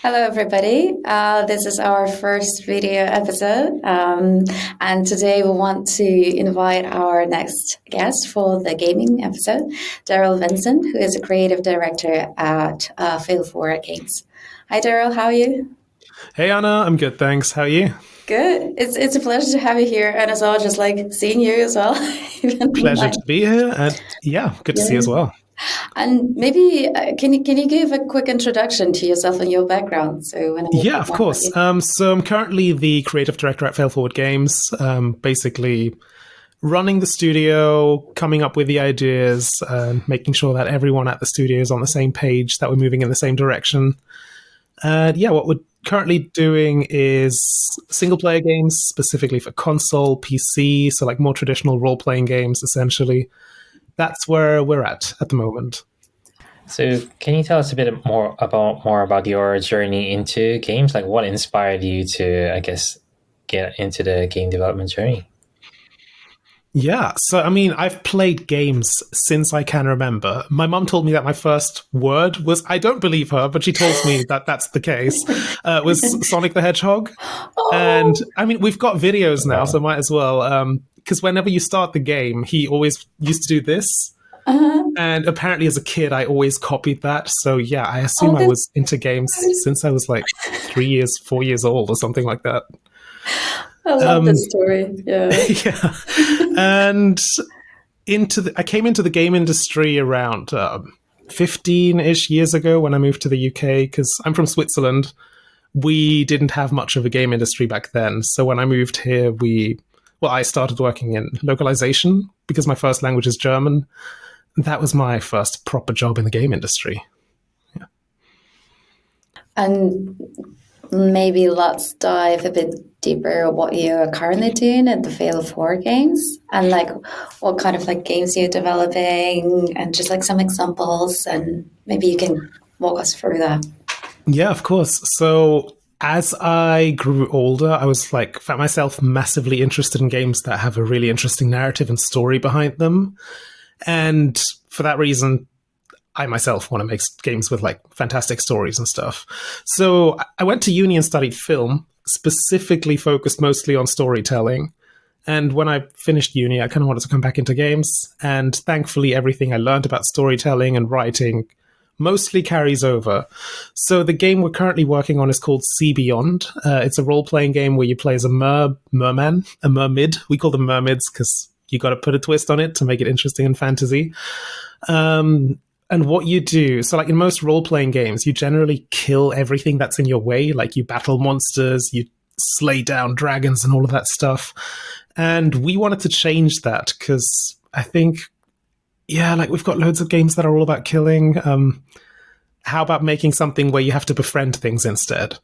Hello, everybody. This is our first video episode, and today we want to invite our next guest for the gaming episode, Daryl Vincent, who is a creative director at folklore Games. Hi, Daryl. How are you? Hey Anna, I'm good, thanks. How are you? Good. It's a pleasure to have you here, and as well, just like seeing you as well, even Pleasure online. to be here, and yeah, good to see you as Yeah. well. And maybe can you give a quick introduction to yourself and your background, so when I will Yeah, talk of more about course. you. So I'm currently the creative director at Fail Forward Games, basically running the studio, coming up with the ideas, making sure that everyone at the studio is on the same page, that we're moving in the same direction. And yeah, what we're currently doing is single player games, specifically for console, PC, so like more traditional role playing games, essentially. That's where we're at the moment. So, can you tell us a bit more about your journey into games? Like, what inspired you to, I guess, get into the game development journey? Yeah, so I mean, I've played games since I can remember. My mum told me that my first word was, I don't believe her, but she told me that that's the case, was Sonic the Hedgehog. And Oh, I mean, we've got videos now, so Wow. might as well. Because whenever you start the game, he always used to do this. uh, And apparently, as a kid, I always copied that. So yeah, I assume oh, I that's was into games since I was like 3 years, 4 years old, or something like that. I love Um, this story. Yeah. yeah, and I came into the game industry around 15-ish years ago when I moved to the UK because I'm from Switzerland. We didn't have much of a game industry back then. So when I moved here, I started working in localization because my first language is German. That was my first proper job in the game industry. And maybe let's dive a bit deeper what you're currently doing at the Fail 4 games and like what kind of like games you're developing and just like some examples and maybe you can walk us through that. Yeah, of course. So as I grew older, I was like, found myself massively interested in games that have a really interesting narrative and story behind them. And for that reason, I myself want to make games with like fantastic stories and stuff. So I went to uni and studied film, specifically focused mostly on storytelling. And when I finished uni, I kind of wanted to come back into games. And thankfully, everything I learned about storytelling and writing mostly carries over. So the game we're currently working on is called Sea Beyond. It's a role-playing game where you play as a merman, a mermid. We call them mermids because you got to put a twist on it to make it interesting and fantasy. And what you do, so like in most role-playing games, you generally kill everything that's in your way. Like you battle monsters, you slay down dragons and all of that stuff. And we wanted to change that because I think, yeah, like we've got loads of games that are all about killing. How about making something where you have to befriend things instead?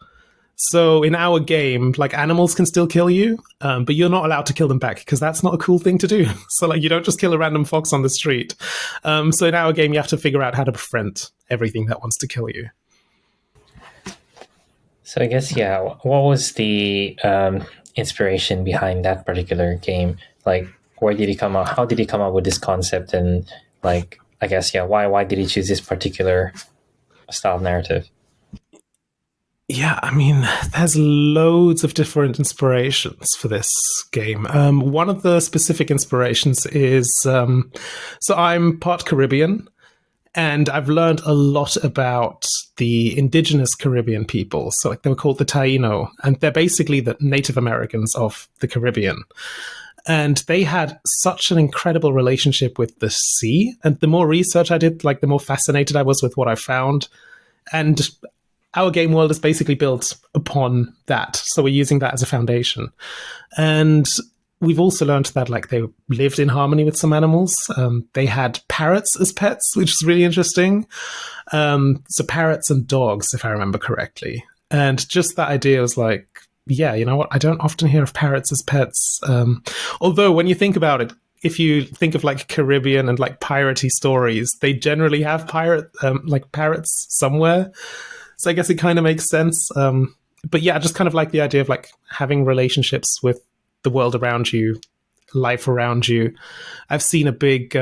So in our game, like animals can still kill you, but you're not allowed to kill them back because that's not a cool thing to do. So like you don't just kill a random fox on the street. So in our game, you have to figure out how to befriend everything that wants to kill you. So, I guess, yeah, what was the inspiration behind that particular game? Like, where did he come up? How did he come up with this concept? And, like, I guess, yeah, why did he choose this particular style of narrative? Yeah, I mean, there's loads of different inspirations for this game. One of the specific inspirations is so I'm part Caribbean, and I've learned a lot about the indigenous Caribbean people. So, like, they were called the Taíno, and they're basically the Native Americans of the Caribbean. And they had such an incredible relationship with the sea. And the more research I did, like, the more fascinated I was with what I found. And our game world is basically built upon that. So we're using that as a foundation. And we've also learned that like they lived in harmony with some animals. They had parrots as pets, which is really interesting. So parrots and dogs, if I remember correctly. And just that idea was like, yeah, you know what? I don't often hear of parrots as pets. Although when you think about it, if you think of like Caribbean and like piratey stories, they generally have like parrots somewhere. So I guess it kind of makes sense. But yeah, I just kind of like the idea of like having relationships with the world around you, life around you. I've seen a big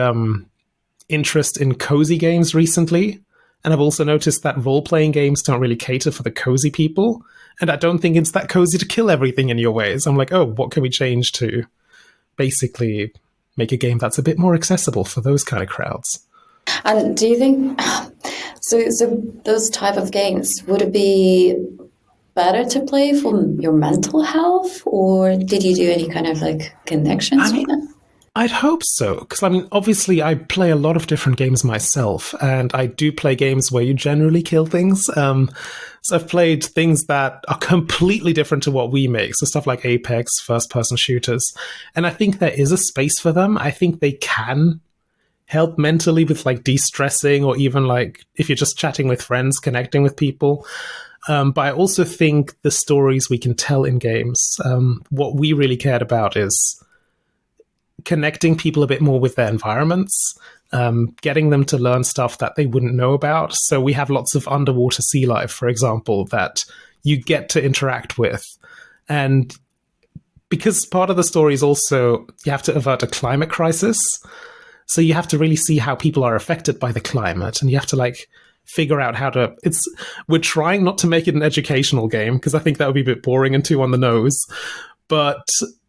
interest in cozy games recently. And I've also noticed that role-playing games don't really cater for the cozy people. And I don't think it's that cozy to kill everything in your ways. I'm like, oh, what can we change to basically make a game that's a bit more accessible for those kind of crowds? And do you think so those type of games, would it be better to play for your mental health, or did you do any kind of like connections with it? I'd hope so, because I mean, obviously, I play a lot of different games myself, and I do play games where you generally kill things. So I've played things that are completely different to what we make, so stuff like Apex, first-person shooters, and I think there is a space for them. I think they can help mentally with like de-stressing, or even like if you're just chatting with friends, connecting with people. But I also think the stories we can tell in games, what we really cared about is connecting people a bit more with their environments, getting them to learn stuff that they wouldn't know about. So we have lots of underwater sea life, for example, that you get to interact with. And because part of the story is also you have to avert a climate crisis. So you have to really see how people are affected by the climate, and you have to like figure out how to we're trying not to make it an educational game, because I think that would be a bit boring and too on the nose. But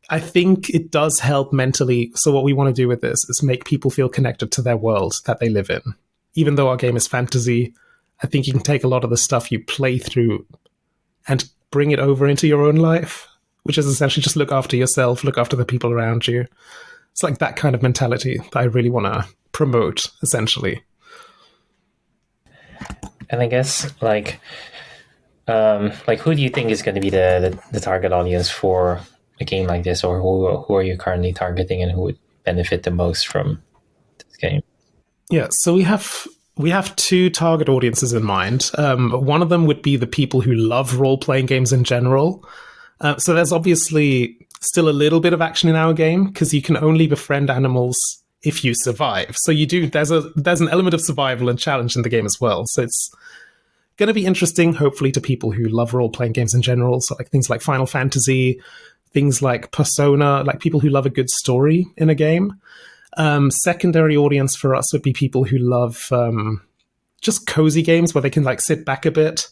I think it does help mentally. So what we want to do with this is make people feel connected to their world that they live in. Even though our game is fantasy, I think you can take a lot of the stuff you play through and bring it over into your own life, which is essentially just look after yourself, look after the people around you. It's like that kind of mentality that I really want to promote, essentially. And I guess like who do you think is going to be the target audience for a game like this, or who are you currently targeting, and who would benefit the most from this game? Yeah, so we have two target audiences in mind. One of them would be the people who love role-playing games in general. So there's obviously still a little bit of action in our game, because you can only befriend animals if you survive. So there's an element of survival and challenge in the game as well. So it's going to be interesting, hopefully, to people who love role-playing games in general. So like things like Final Fantasy, things like Persona, like people who love a good story in a game. Secondary audience for us would be people who love just cozy games where they can like sit back a bit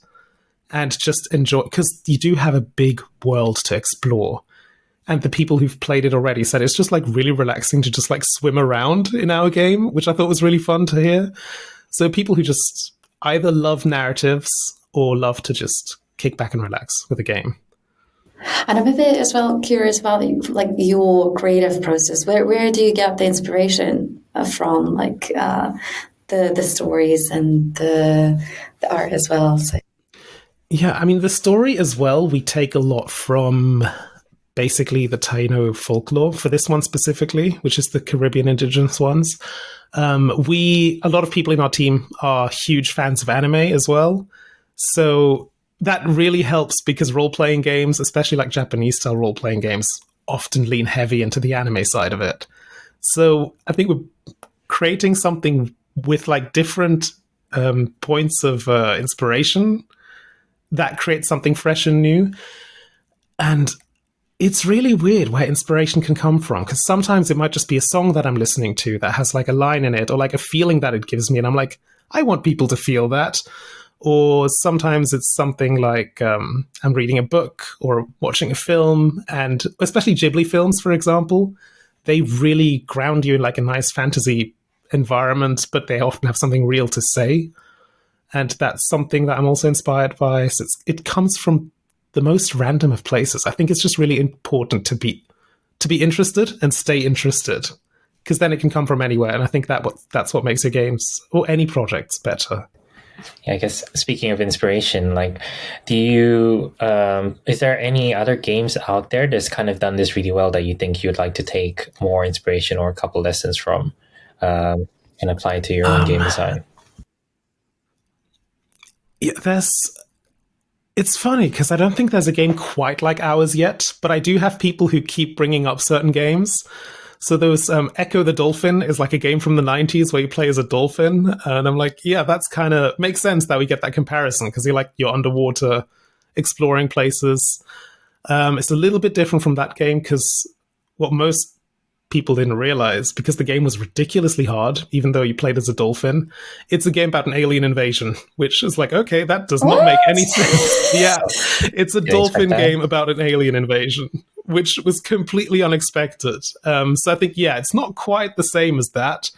and just enjoy, because you do have a big world to explore. And the people who've played it already said it's just like really relaxing to just like swim around in our game, which I thought was really fun to hear. So people who just either love narratives or love to just kick back and relax with a game. And I'm a bit as well curious about like your creative process. Where do you get the inspiration from, like the stories and the art as well? So. Yeah, I mean, the story as well, we take a lot from basically the Taíno folklore for this one specifically, which is the Caribbean indigenous ones. A lot of people in our team are huge fans of anime as well. So that really helps, because role-playing games, especially like Japanese-style role-playing games, often lean heavy into the anime side of it. So I think we're creating something with like different points of inspiration that creates something fresh and new. And it's really weird where inspiration can come from, because sometimes it might just be a song that I'm listening to that has like a line in it, or like a feeling that it gives me, and I'm like, I want people to feel that. Or sometimes it's something like I'm reading a book or watching a film, and especially Ghibli films, for example, they really ground you in like a nice fantasy environment, but they often have something real to say. And that's something that I'm also inspired by. So it comes from the most random of places. I think it's just really important to be interested and stay interested, because then it can come from anywhere. And I think that's what makes your games or any projects better. Yeah, I guess speaking of inspiration, like, is there any other games out there that's kind of done this really well that you think you'd like to take more inspiration or a couple lessons from and apply to your own game design? Yeah, it's funny because I don't think there's a game quite like ours yet, but I do have people who keep bringing up certain games. So there was Echo the Dolphin is like a game from the 90s where you play as a dolphin. And I'm like, yeah, that's kind of makes sense that we get that comparison, because you're underwater exploring places. It's a little bit different from that game, because what most people didn't realize, because the game was ridiculously hard, even though you played as a dolphin. It's a game about an alien invasion, which is like, okay, that does not make any sense. Yeah, it's a dolphin game about an alien invasion, which was completely unexpected. So I think, yeah, it's not quite the same as that.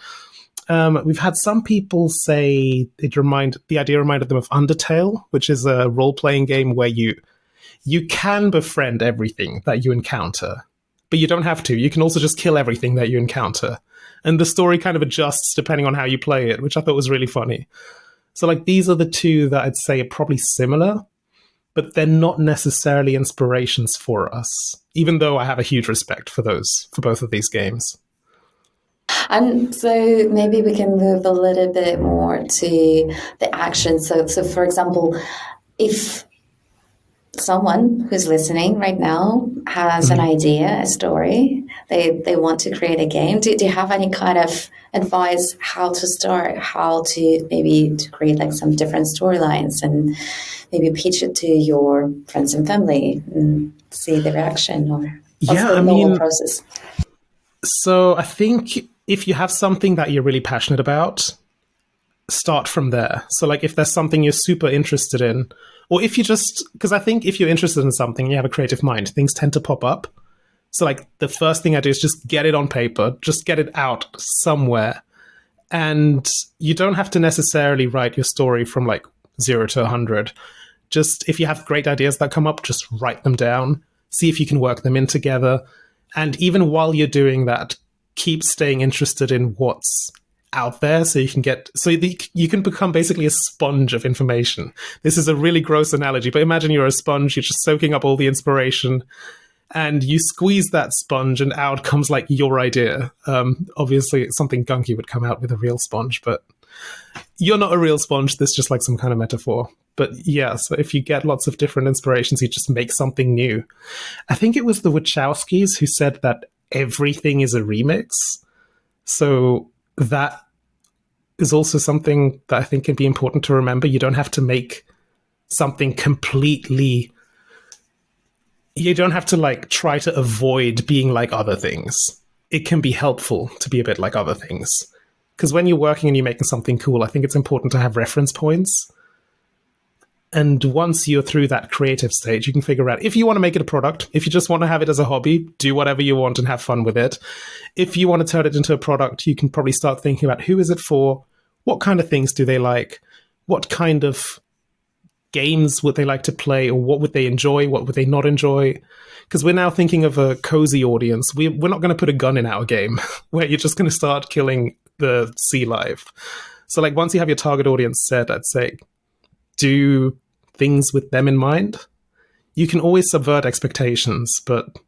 We've had some people say the idea reminded them of Undertale, which is a role-playing game where you can befriend everything that you encounter, but you don't have to. You can also just kill everything that you encounter. And the story kind of adjusts depending on how you play it, which I thought was really funny. So like these are the two that I'd say are probably similar, but they're not necessarily inspirations for us, even though I have a huge respect for both of these games. And so maybe we can move a little bit more to the action. So for example, if someone who's listening right now has an idea, a story, they want to create a game, do you have any kind of advice how to start, how to maybe to create like some different storylines and maybe pitch it to your friends and family and see the reaction, or what's the normal process? So I think if you have something that you're really passionate about, start from there. So like if there's something you're super interested in, or if you just, because I think if you're interested in something and you have a creative mind, things tend to pop up. So like the first thing I do is just get it on paper, just get it out somewhere. And you don't have to necessarily write your story from like 0 to 100. Just if you have great ideas that come up, just write them down, see if you can work them in together. And even while you're doing that, keep staying interested in what's out there, so you can become basically a sponge of information. This is a really gross analogy, but imagine you're a sponge, you're just soaking up all the inspiration, and you squeeze that sponge and out comes like your idea. Obviously, something gunky would come out with a real sponge, but you're not a real sponge. This is just like some kind of metaphor. But yeah, so if you get lots of different inspirations, you just make something new. I think it was the Wachowskis who said that everything is a remix. So that is also something that I think can be important to remember. You don't have to make something completely... You don't have to like try to avoid being like other things. It can be helpful to be a bit like other things. Because when you're working and you're making something cool, I think it's important to have reference points. And once you're through that creative stage, you can figure out if you want to make it a product. If you just want to have it as a hobby, do whatever you want and have fun with it. If you want to turn it into a product, you can probably start thinking about who is it for, what kind of things do they like, what kind of games would they like to play, or what would they enjoy, what would they not enjoy. Because we're now thinking of a cozy audience. We're not going to put a gun in our game where you're just going to start killing the sea life. So like once you have your target audience set, I'd say do things with them in mind. You can always subvert expectations, but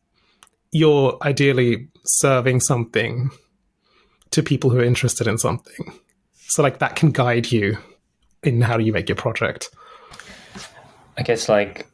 you're ideally serving something to people who are interested in something. So like that can guide you in how you make your project. I guess like,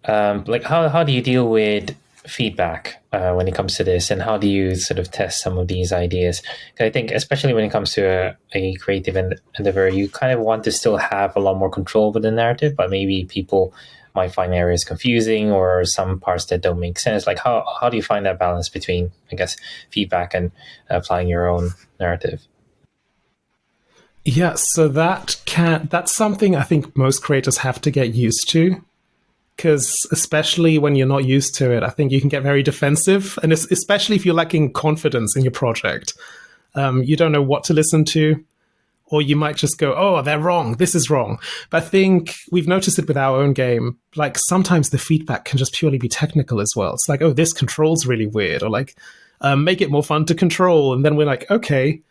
like how do you deal with feedback when it comes to this, and how do you sort of test some of these ideas? Because I think especially when it comes to a creative endeavor, you kind of want to still have a lot more control with the narrative, but maybe people might find areas confusing or some parts that don't make sense. Like how do you find that balance between, I guess, feedback and applying your own narrative? Yeah, so that's something I think most creators have to get used to. Because especially when you're not used to it, I think you can get very defensive. And especially if you're lacking confidence in your project, you don't know what to listen to, or you might just go, oh, they're wrong. This is wrong. But I think we've noticed it with our own game. Like sometimes the feedback can just purely be technical as well. It's like, oh, this control's really weird, or like make it more fun to control. And then we're like, okay,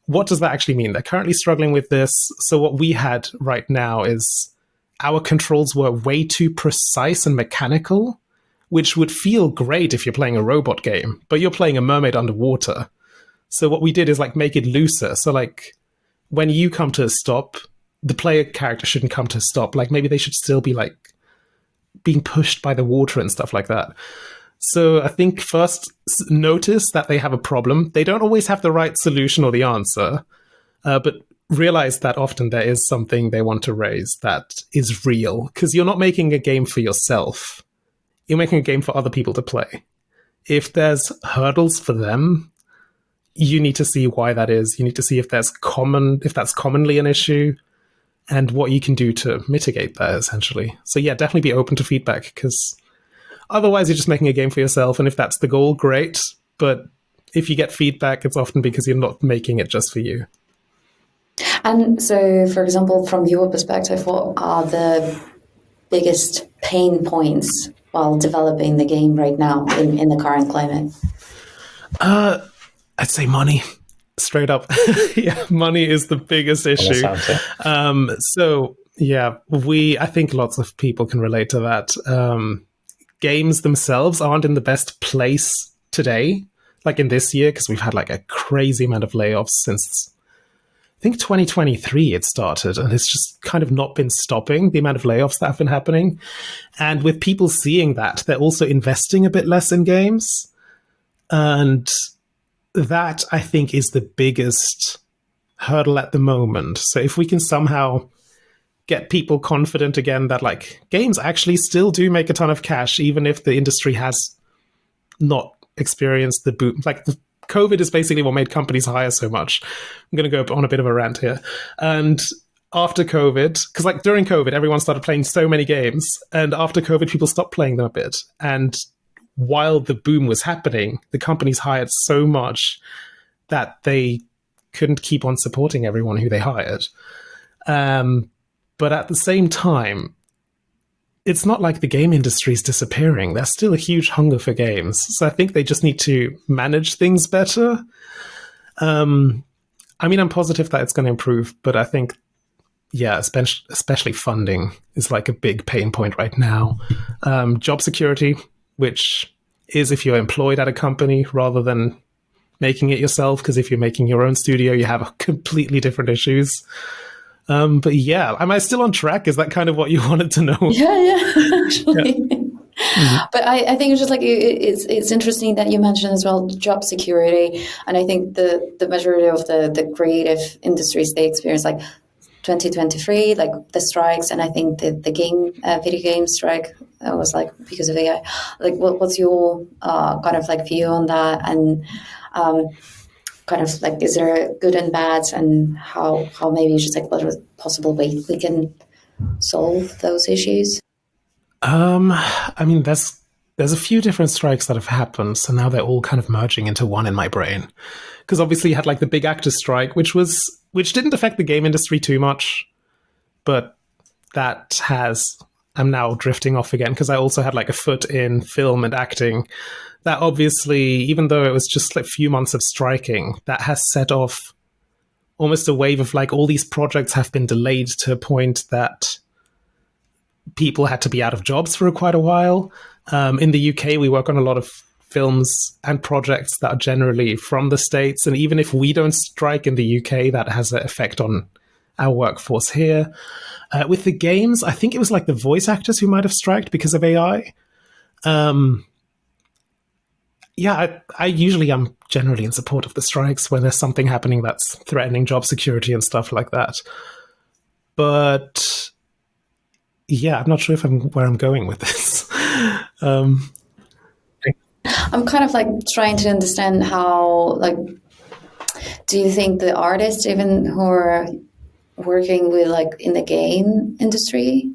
what does that actually mean? They're currently struggling with this. So what we had right now is our controls were way too precise and mechanical, which would feel great if you're playing a robot game, but you're playing a mermaid underwater. So what we did is like make it looser. So like when you come to a stop, the player character shouldn't come to a stop. Like maybe they should still be like being pushed by the water and stuff like that. So I think first notice that they have a problem. They don't always have the right solution or the answer, but realize that often there is something they want to raise that is real, because you're not making a game for yourself. You're making a game for other people to play. if there's hurdles for them, you need to see why that is. You need to see if that's commonly an issue and what you can do to mitigate that, essentially. So yeah, definitely be open to feedback, because otherwise you're just making a game for yourself. And if that's the goal, great. But if you get feedback, it's often because you're not making it just for you. And so, for example, from your perspective, what are the biggest pain points while developing the game right now in the current climate? I'd say money, straight up. Yeah, money is the biggest issue. So yeah, I think lots of people can relate to that. Games themselves aren't in the best place today, like in this year, because we've had like a crazy amount of layoffs since I think 2023 it started, and it's just kind of not been stopping, the amount of layoffs that have been happening. And with people seeing that, they're also investing a bit less in games. And that, I think, is the biggest hurdle at the moment. So if we can somehow get people confident again that like games actually still do make a ton of cash, even if the industry has not experienced the boom. Like COVID is basically what made companies hire so much. I'm going to go on a bit of a rant here. And after COVID, because like during COVID, everyone started playing so many games. And after COVID, people stopped playing them a bit. And while the boom was happening, the companies hired so much that they couldn't keep on supporting everyone who they hired. But at the same time, it's not like the game industry is disappearing. There's still a huge hunger for games. So I think they just need to manage things better. I mean, I'm positive that it's going to improve, but I think, yeah, especially funding is like a big pain point right now. Job security, which is if you're employed at a company rather than making it yourself, because if you're making your own studio, you have completely different issues. But yeah, am I still on track? Is that kind of what you wanted to know? Yeah, actually. Yeah. Mm-hmm. But I think it's just like it's interesting that you mentioned as well job security, and I think the majority of the creative industries, they experience like 2023, like the strikes, and I think the video game strike was like because of AI. Like, what's your kind of like view on that, and kind of like, is there good and bad, and how maybe just like what possible way we can solve those issues? I mean, there's a few different strikes that have happened, so now they're all kind of merging into one in my brain. Because obviously you had like the big actors strike, which didn't affect the game industry too much, but I'm now drifting off again, because I also had like a foot in film and acting. That obviously, even though it was just like a few months of striking, that has set off almost a wave of like all these projects have been delayed to a point that people had to be out of jobs for quite a while. In the UK, we work on a lot of films and projects that are generally from the States. And even if we don't strike in the UK, that has an effect on our workforce here. With the games, I think it was like the voice actors who might have striked because of AI. Yeah, I usually am generally in support of the strikes when there's something happening that's threatening job security and stuff like that. But yeah, I'm not sure where I'm going with this. I'm kind of like trying to understand how, like, do you think the artists, even who are working with like in the game industry,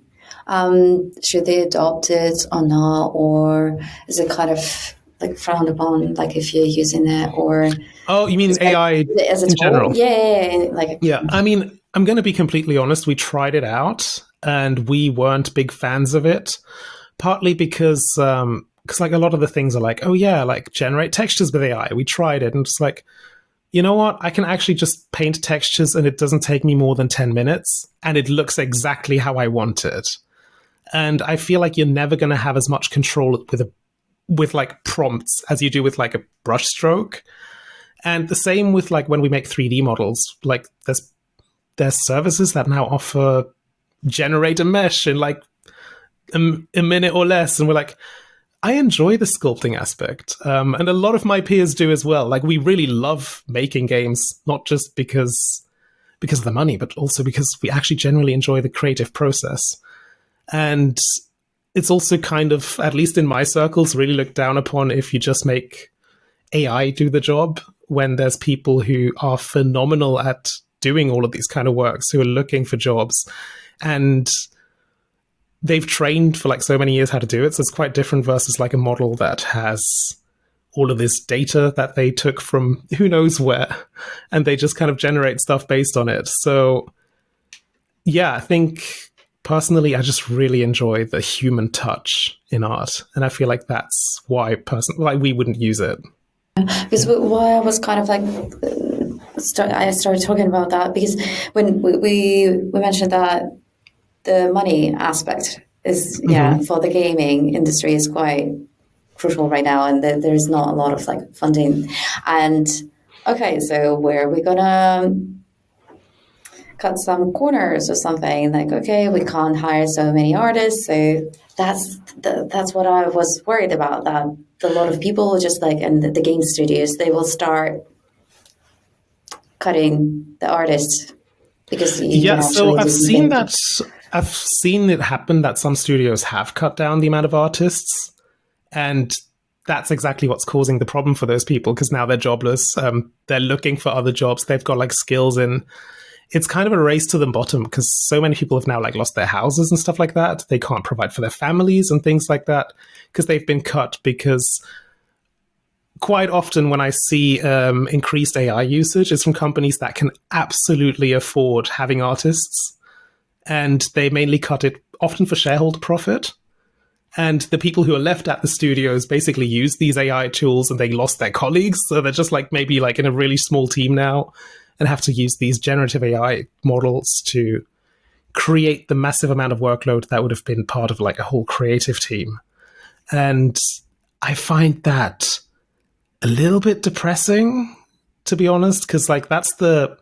should they adopt it or not, or is it kind of like frowned upon, like if you're using it, or you mean AI as a in general? Yeah. I mean, I'm going to be completely honest. We tried it out, and we weren't big fans of it. Partly because like a lot of the things are like, oh yeah, like generate textures with AI. We tried it, and it's like, you know what? I can actually just paint textures, and it doesn't take me more than 10 minutes, and it looks exactly how I want it. And I feel like you're never going to have as much control with like prompts as you do with like a brush stroke. And the same with like when we make 3D models, like there's services that now offer generate a mesh in like a minute or less. And we're like, I enjoy the sculpting aspect. And a lot of my peers do as well. Like, we really love making games, not just because of the money, but also because we actually generally enjoy the creative process. And it's also kind of, at least in my circles, really looked down upon if you just make AI do the job, when there's people who are phenomenal at doing all of these kind of works, who are looking for jobs, and they've trained for like so many years how to do it. So it's quite different versus like a model that has all of this data that they took from who knows where, and they just kind of generate stuff based on it. So yeah, I think personally, I just really enjoy the human touch in art. And I feel like that's why we wouldn't use it. Because why I was kind of like, I started talking about that because when we mentioned that the money aspect is, for the gaming industry is quite crucial right now, and there's not a lot of like funding. And okay, so where are we gonna cut some corners or something? Like, okay, we can't hire so many artists, so that's what I was worried about. That a lot of people just like in the game studios, they will start cutting the artists because so I've seen that. I've seen it happen that some studios have cut down the amount of artists, and that's exactly what's causing the problem for those people, because now they're jobless. They're looking for other jobs. They've got like skills in. It's kind of a race to the bottom because so many people have now like lost their houses and stuff like that. They can't provide for their families and things like that because they've been cut. Because quite often when I see increased AI usage, it's from companies that can absolutely afford having artists, and they mainly cut it often for shareholder profit. And the people who are left at the studios basically use these AI tools, and they lost their colleagues. So they're just like maybe like in a really small team now and have to use these generative AI models to create the massive amount of workload that would have been part of like a whole creative team. And I find that a little bit depressing, to be honest, because like that's the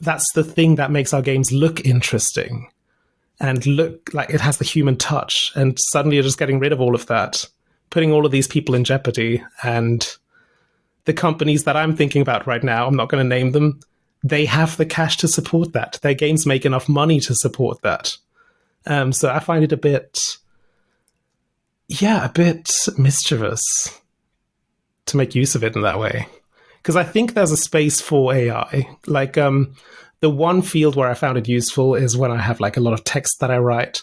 thing that makes our games look interesting and look like it has the human touch. And suddenly you're just getting rid of all of that, putting all of these people in jeopardy. And the companies that I'm thinking about right now, I'm not going to name them, they have the cash to support that. Their games make enough money to support that. So I find it a bit mischievous to make use of it in that way. Because I think there's a space for AI. Like the one field where I found it useful is when I have like a lot of text that I write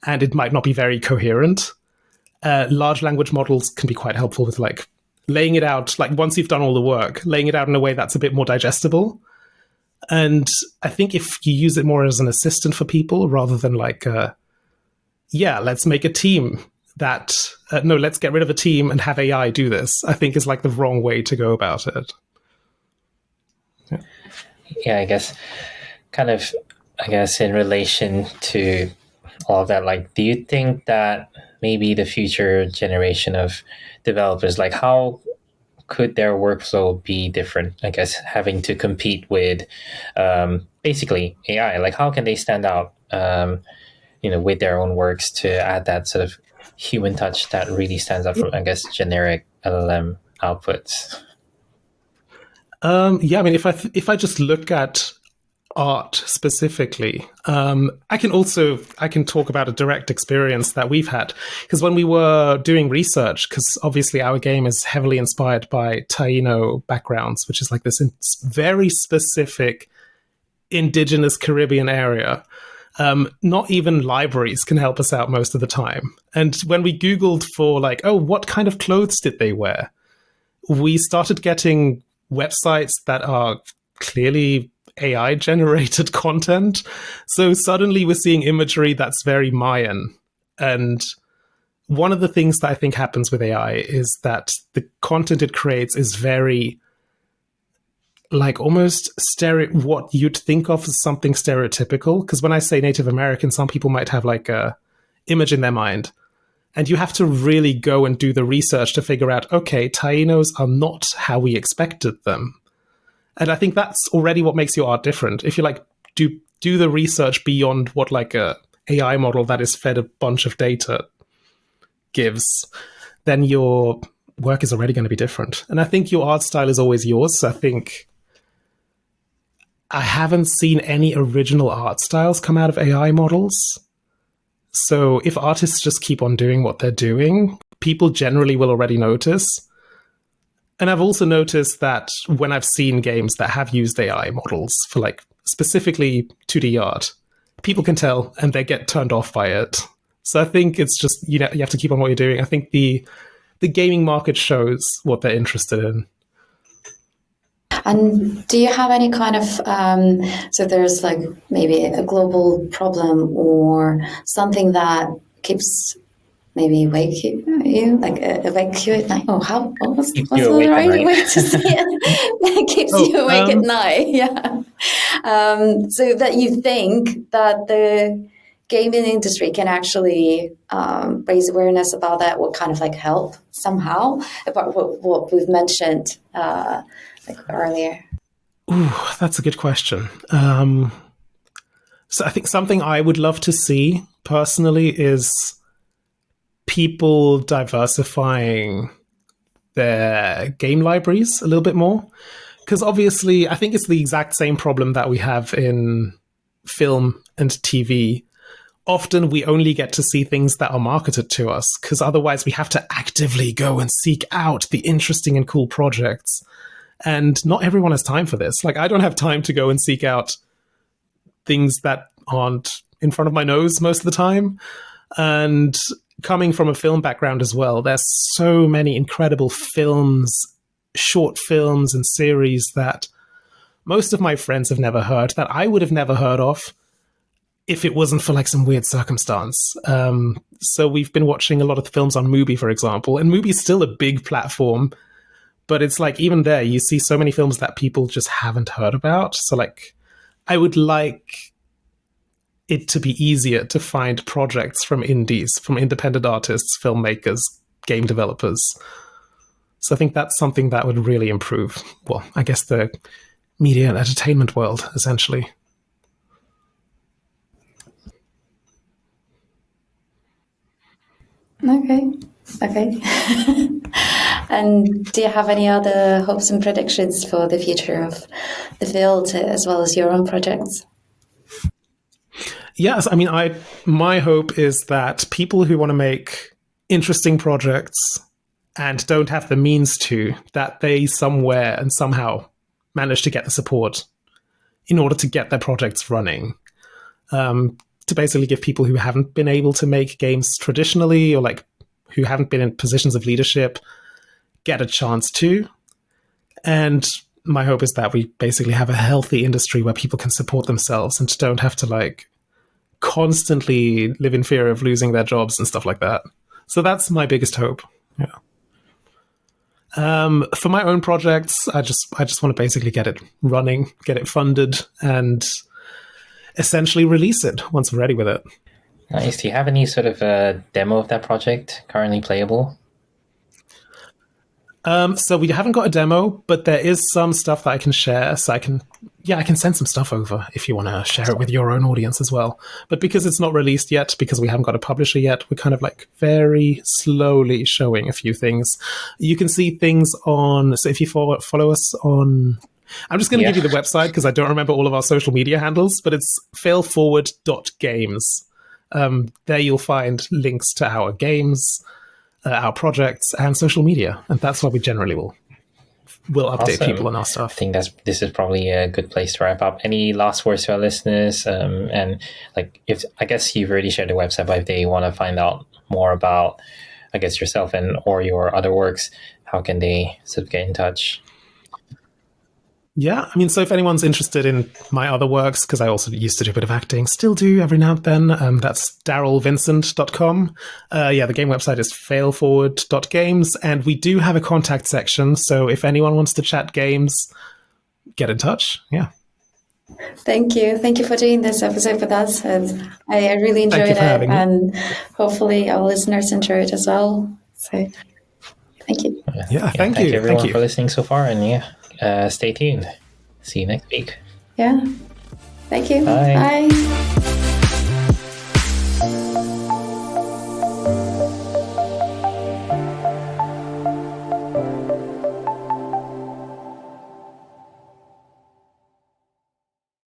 and it might not be very coherent. Large language models can be quite helpful with like laying it out, like once you've done all the work, laying it out in a way that's a bit more digestible. And I think if you use it more as an assistant for people rather than like, let's make a team that, let's get rid of a team and have AI do this, I think is like the wrong way to go about it. Yeah, I guess in relation to all of that, like, do you think that maybe the future generation of developers, like how could their workflow be different? I guess having to compete with basically AI, like how can they stand out, with their own works to add that sort of human touch that really stands out from, I guess, generic LLM outputs? If I just look at art specifically, I can talk about a direct experience that we've had, because when we were doing research, because obviously our game is heavily inspired by Taíno backgrounds, which is like this very specific indigenous Caribbean area. Not even libraries can help us out most of the time. And when we Googled for like, what kind of clothes did they wear? We started getting websites that are clearly AI generated content. So suddenly we're seeing imagery that's very Mayan. And one of the things that I think happens with AI is that the content it creates is very like almost what you'd think of as something stereotypical. Because when I say Native American, some people might have like a image in their mind. And you have to really go and do the research to figure out, okay, Taínos are not how we expected them. And I think that's already what makes your art different. If you like do the research beyond what like a AI model that is fed a bunch of data gives, then your work is already going to be different. And I think your art style is always yours. I think I haven't seen any original art styles come out of AI models. So if artists just keep on doing what they're doing, people generally will already notice. And I've also noticed that when I've seen games that have used AI models for like specifically 2D art, people can tell and they get turned off by it. So I think it's just, you have to keep on what you're doing. I think the gaming market shows what they're interested in. And do you have any kind of, so there's like maybe a global problem or something that keeps maybe awake you, like awake you at night? Oh, what's the right way to say it? That keeps you awake at night, yeah. So that you think that the gaming industry can actually raise awareness about that, what kind of like help somehow about what we've mentioned like earlier? Ooh, that's a good question. So I think something I would love to see personally is people diversifying their game libraries a little bit more. Because obviously, I think it's the exact same problem that we have in film and TV. Often we only get to see things that are marketed to us, because otherwise we have to actively go and seek out the interesting and cool projects. And not everyone has time for this. Like, I don't have time to go and seek out things that aren't in front of my nose most of the time. And coming from a film background as well, there's so many incredible films, short films and series that most of my friends have never heard, that I would have never heard of if it wasn't for like some weird circumstance. So we've been watching a lot of the films on Mubi, for example, and Mubi's still a big platform, but it's like even there you see so many films that people just haven't heard about. So like I would like it to be easier to find projects from indies, from independent artists, filmmakers, game developers. So I think that's something that would really improve, well, I guess the media and entertainment world, essentially. Okay. And do you have any other hopes and predictions for the future of the field as well as your own projects? Yes, I mean, my hope is that people who want to make interesting projects and don't have the means to, that they somewhere and somehow manage to get the support in order to get their projects running. To basically give people who haven't been able to make games traditionally, or like who haven't been in positions of leadership, get a chance to. And my hope is that we basically have a healthy industry where people can support themselves and don't have to like constantly live in fear of losing their jobs and stuff like that. So that's my biggest hope. Yeah. For my own projects, I just want to basically get it running, get it funded, and essentially release it once we're ready with it. Nice. Do you have any sort of a demo of that project currently playable? So we haven't got a demo, but there is some stuff that I can share. So I can send some stuff over if you want to share it with your own audience as well. But because it's not released yet, because we haven't got a publisher yet, we're kind of like very slowly showing a few things. You can see things on, so if you follow us on, I'm just going to give you the website because I don't remember all of our social media handles, but it's failforward.games. There you'll find links to our games, our projects, and social media, and that's where we generally will update people on our stuff. I think this is probably a good place to wrap up. Any last words to our listeners? And like, if I guess you've already shared the website, but if they want to find out more about, I guess, yourself and or your other works, how can they sort of get in touch? Yeah, I mean, so if anyone's interested in my other works, because I also used to do a bit of acting, still do every now and then, that's darylvincent.com. The game website is failforward.games, and we do have a contact section, so if anyone wants to chat games, get in touch. Yeah. Thank you for doing this episode with us. I really enjoyed it, and hopefully our listeners enjoy it as well. So, thank you. Thank you everyone for listening so far, and stay tuned. See you next week. Yeah. Thank you. Bye. Bye.